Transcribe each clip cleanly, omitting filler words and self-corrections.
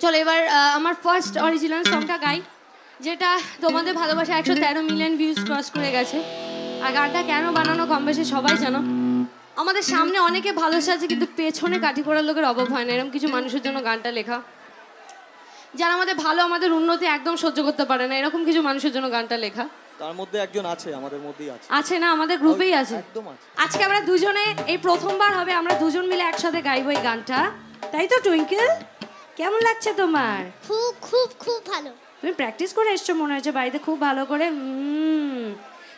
চলো এবার আমার ফার্স্ট অরিজিনাল সংটা গাই, যেটা তোমাদের ভালোবাসা 113 মিলিয়ন ভিউজ ক্রস করে গেছে। আর গানটা কেন বানানো কম বেশি সবাই জানো। আমাদের সামনে অনেকে ভালো সাজে কিন্তু পেছনে কাঠি করার লোকের অভাব হয় না, এরকম কিছু মানুষের জন্য গানটা লেখা। যারা আমাদের ভালো, আমাদের উন্নতি একদম সহ্য করতে পারে না, এরকম কিছু মানুষের জন্য গানটা লেখা। তার মধ্যে একজন আছে, আমাদের মধ্যেই আছে। আছে না, আমাদের গ্রুপেই আছে। একদম আছে। আজকে আমরা দুজনে, এই প্রথমবার হবে আমরা দুজন মিলে একসাথে গাইবো এই গানটা, তাই তো টুইঙ্কেল? কেমন লাগছে তোমার? খুব খুব খুব ভালো। তুমি প্র্যাকটিস করে এসছো মনে হচ্ছে বাড়িতে খুব ভালো করে।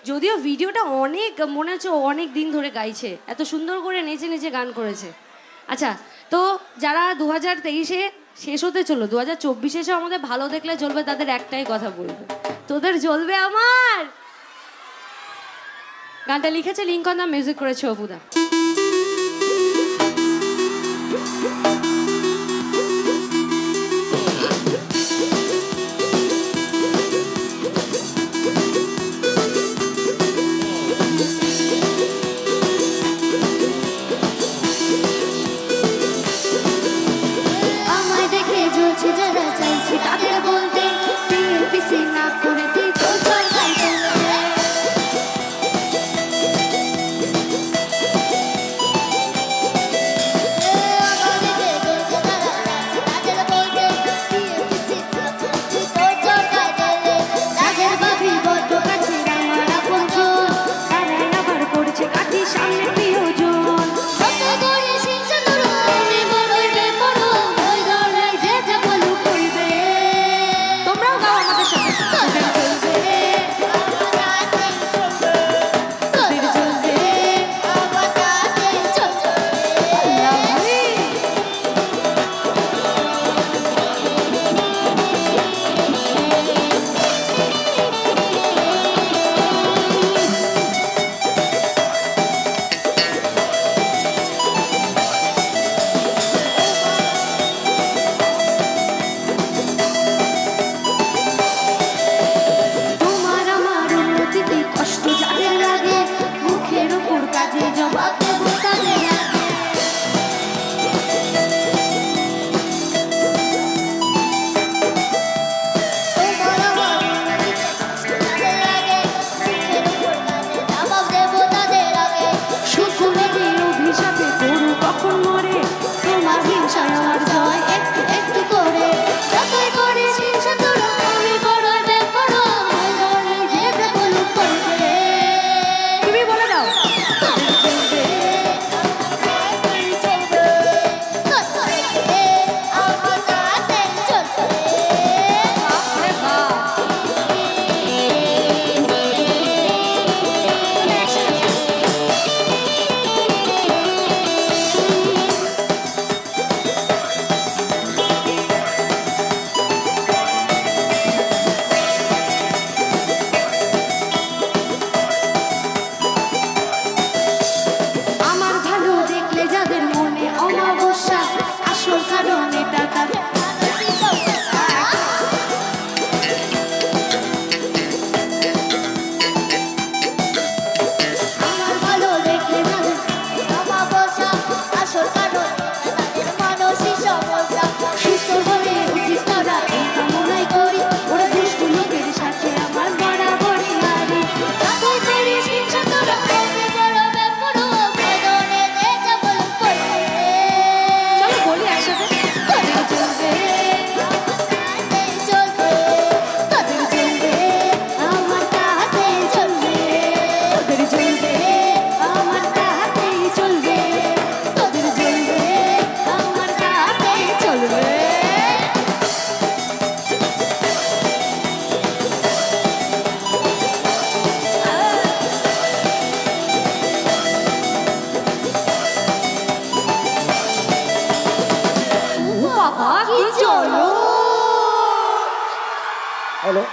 যদিও ভিডিওটা অনেক মনে হচ্ছে অনেক দিন ধরে গাইছে, এত সুন্দর করে নেচে নেচে গান করেছে। আচ্ছা, তো যারা 2023-এ শেষ হতে চলো, 2024 এসে আমাদের ভালো দেখলে চলবে, তাদের একটাই কথা বলবে, তোদের জ্বলবে আমার। গানটা লিখেছে লিঙ্কন দা, মিউজিক করেছে অপুদা। তাদের বলতে পিসি না করে তুই চল চল খাই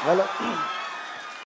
Hello.